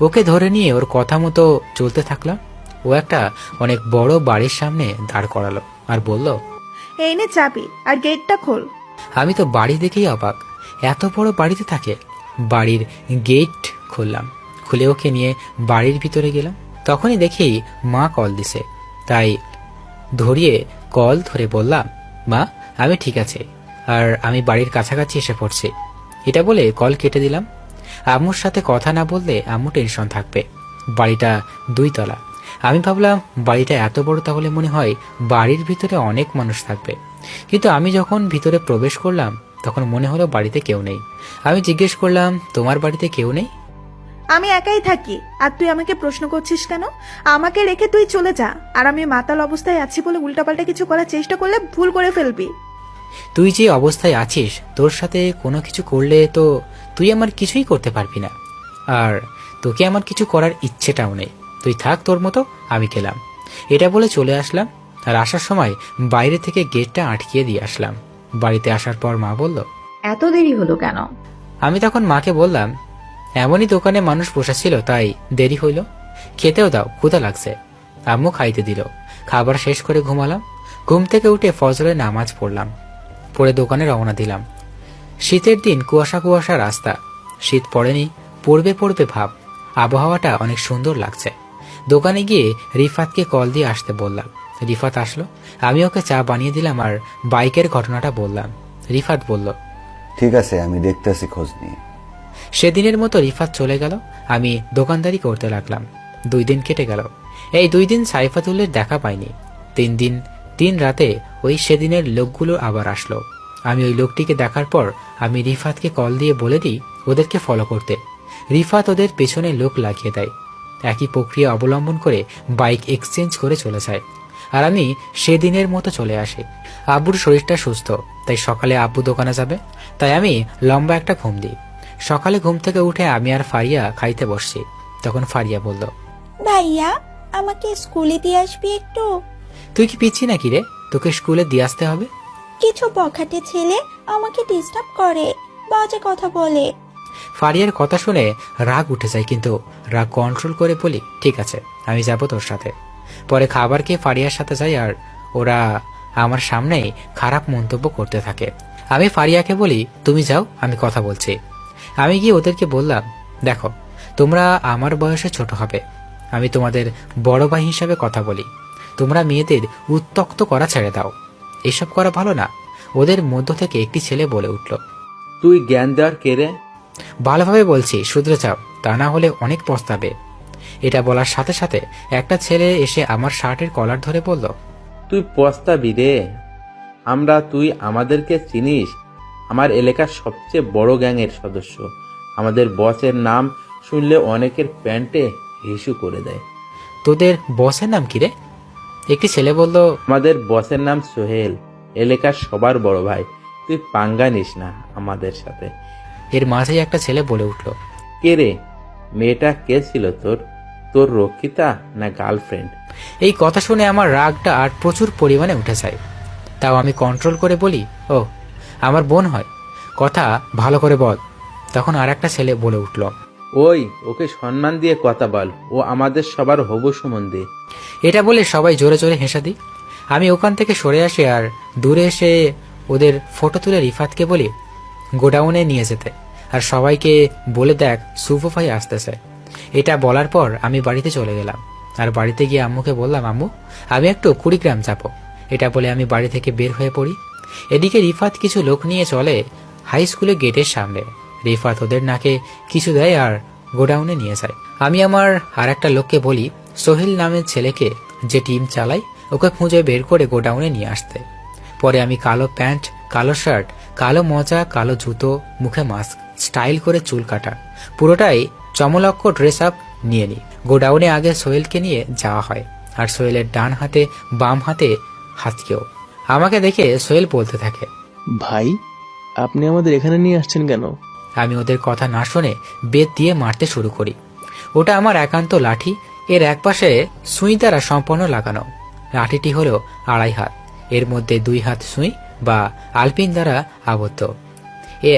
ওকে ধরে নিয়ে ওর কথা মতো চলতে থাকলাম। ও একটা অনেক বড় বাড়ির সামনে দাঁড় করালো আর বলল, এই নে চাবি আর গেটটা খোল। আমি তো বাড়ি দেখেই অবাক, এত বড় বাড়িতে থাকে। বাড়ির গেট খুললাম, খুলে ওকে নিয়ে বাড়ির ভিতরে গেলাম। তখনই দেখি মা কল দিছে, তাই ধরিয়ে কল ধরে বললাম, মা আমি ঠিক আছে, আর আমি বাড়ির কাছাকাছি এসে পড়ছি। এটা বলে কল কেটে দিলাম। আম্মুর সাথে কথা না বললে আম্মু টেনশন থাকবে। বাড়িটা 2 তলা। আমি ভাবলাম বাড়িটা এত বড়, তাহলে মনে হয় বাড়ির ভিতরে অনেক মানুষ থাকবে। কিন্তু আমি যখন ভিতরে প্রবেশ করলাম তখন মনে হলো বাড়িতে কেউ নেই। আমি জিজ্ঞেস করলাম, তোমার বাড়িতে কেউ নেই? আমি একাই থাকি, আর তুই আমাকে প্রশ্ন করছিস কেন? আমাকে রেখে তুই চলে যা। আর আমি মাতাল অবস্থায় আছি বলে উল্টাপাল্টা কিছু করার চেষ্টা করলে ভুল করে ফেলবি। তুই যে অবস্থায় আছিস, তোর সাথে কোনো কিছু করলে তো তুই আমার কিছুই করতে পারবি না, আর তোকে আমার কিছু করার ইচ্ছেটাও নেই। তুই থাক তোর মতো, আমি গেলাম। এটা বলে চলে আসলাম। আর আসার সময় বাইরে থেকে গেটটা আটকিয়ে দিয়ে আসলাম। বাড়িতে আসার পর মা বলল, এত দেরি হলো কেন? আমি তখন মাকে বললাম, এমনই দোকানে মানুষ বসেছিল তাই দেরি হইল। খেতেও দাও, ক্ষুধা লাগছে। আম্মু খাইতে দিল। খাবার শেষ করে ঘুমালাম। ঘুম থেকে উঠে ফজরের নামাজ পড়লাম, পরে দোকানে রওনা দিলাম। শীতের দিন, কুয়াশা কুয়াশা রাস্তা। শীত পড়েনি, পড়বে পড়বে ভাব। আবহাওয়াটা অনেক সুন্দর লাগছে। দোকানে গিয়ে রিফাতকে কল দিয়ে আসতে বললাম। রিফাত আসলো। আমি ওকে চা বানিয়ে দিলাম আর বাইকের ঘটনাটা বললাম। রিফাত বলল, ঠিক আছে, আমি দেখতেছি খোঁজ নিয়ে। সেদিনের মতো রিফাত চলে গেল। আমি দোকানদারি করতে লাগলাম। 2 দিন কেটে গেল। এই 2 দিন সাইফাতুল্লের দেখা পাইনি। 3 দিন 3 রাতে ওই সেদিনের লোকগুলো আবার আসলো। আমি ওই লোকটিকে দেখার পর আমি রিফাতকে কল দিয়ে বলে দিই ওদেরকে ফলো করতে। রিফাত ওদের পেছনে লোক লাগিয়ে দেয়। একই প্রক্রিয়া অবলম্বন করে বাইক এক্সচেঞ্জ করে চলে যায়। আর আমি সেদিনের মতো চলে আসি। আব্বুর শরীরটা সুস্থ, তাই সকালে আব্বু দোকানে যাবে, তাই আমি লম্বা একটা ঘুম দিই। সকালে ঘুম থেকে উঠে আমি আর ফারিয়া খাইতে বসছি। তখন ফারিয়া বলল, ভাইয়া আমাকে স্কুলে দিয়ে আসবি একটু? তুই কি পিচ্ছি নাকি রে, তোকে স্কুলে দিয়ে আসতে হবে? কিছু বখাটে ছেলে আমাকে ডিস্টার্ব করে, বাজে কথা বলে। ফারিয়ার কথা শুনে রাগ উঠে যায়, কিন্তু রাগ কন্ট্রোল করে বলি, ঠিক আছে আমি যাব তোর সাথে। পরে খাবার খেয়ে ফারিয়ার সাথে যাই, আর ওরা আমার সামনেই খারাপ মন্তব্য করতে থাকে। আমি ফারিয়াকে বলি, তুমি যাও, আমি কথা বলছি। আমি গিয়ে ওদেরকে বললাম, দেখো তোমরা আমার বয়সে ছোট হবে, আমি তোমাদের বড় ভাই হিসাবে কথা বলি। তোমরা মেয়েদের উত্ত্যক্ত করা ছেড়ে দাও, এসব করা ভালো না। ওদের মধ্য থেকে একটি ছেলে বলে উঠল, তুই জ্ঞান দেওয়ার কে রে? ভালোভাবে বলছি, শুধরে যাও, তা না হলে অনেক পস্তাবে। এটা বলার সাথে সাথে একটা ছেলে এসে আমার শার্টের কলার ধরে বলল, তুই পস্তাবি রে। তুই আমাদেরকে চিনিস? আমার এলাকার সবচেয়ে বড় গ্যাংয়ের সদস্য। আমাদের বসের নাম শুনলে অনেকের প্যান্টে হিসু করে দেয়। তোদের বসের নাম কি রে? একটি ছেলে বলল, আমাদের বসের নাম সোহেল, এলাকার সবার বড় ভাই। তুই পাঙ্গা নিস না আমাদের সাথে। এর মাঝেই একটা ছেলে বলে উঠল, কে রে? মেয়েটা কে ছিল তোর? তোর রক্ষিতা না গার্লফ্রেন্ড? এই কথা শুনে আমার রাগটা আর প্রচুর পরিমাণে উঠে যায়। তাও আমি কন্ট্রোল করে বলি, ও আমার বোন হয়, কথা ভালো করে বল। তখন আর একটা ছেলে বলে উঠল, ওই ওকে সম্মান দিয়ে কথা বল, ও আমাদের সবার হবু সম্বন্ধে। এটা বলে সবাই জোরে জোরে হেসে দিই। আমি ওখান থেকে সরে আসি আর দূরে এসে ওদের ফটো তুলে রিফাতকে বলি গোডাউনে নিয়ে যেতে, আর সবাইকে বলে দেখ সুফো ভাই আসতেছে। এটা বলার পর আমি বাড়িতে চলে গেলাম। আর বাড়িতে গিয়ে আম্মুকে বললাম, আম্মু আমি একটু কুড়িগ্রাম যাবো। এটা বলে আমি বাড়ি থেকে বের হয়ে পড়ি। এদিকে রিফাত কিছু লোক নিয়ে চলে হাই স্কুলের গেটের সামনে। রিফাত ওদের নাকে কিছু দেয় আর গোডাউনে নিয়ে যায়। আমি আমার আর একটা লোককে বলি সোহেল নামের ছেলেকে, যে টিম চালায়, ওকে খুঁজে বের করে গোডাউনে নিয়ে আসতে। পরে আমি কালো প্যান্ট, কালো শার্ট, কালো মোজা, কালো জুতো, মুখে মাস্ক, স্টাইল করে চুল কাটা, পুরোটাই চমলক্ষ ড্রেস আপ নিয়ে নিই। গোডাউনে আগে সোহেলকে নিয়ে যাওয়া হয়, আর সোহেলের ডান হাতে বাম হাতে হাতকেও। আমাকে দেখে সোহেল বলতে থাকে, ভাই আপনি আমাদের এখানে নিয়ে আসছেন কেন? আমি ওদের কথা না শুনে বেত দিয়ে মারতে শুরু করি। ওটা আমার একান্ত লাঠি, এর একপাশে সুই দ্বারা সম্পন্ন লাগানো। লাঠিটি হলো 2.5 হাত, এর মধ্যে 2 হাত সুই বা আলপিন দ্বারা আবদ্ধ। এ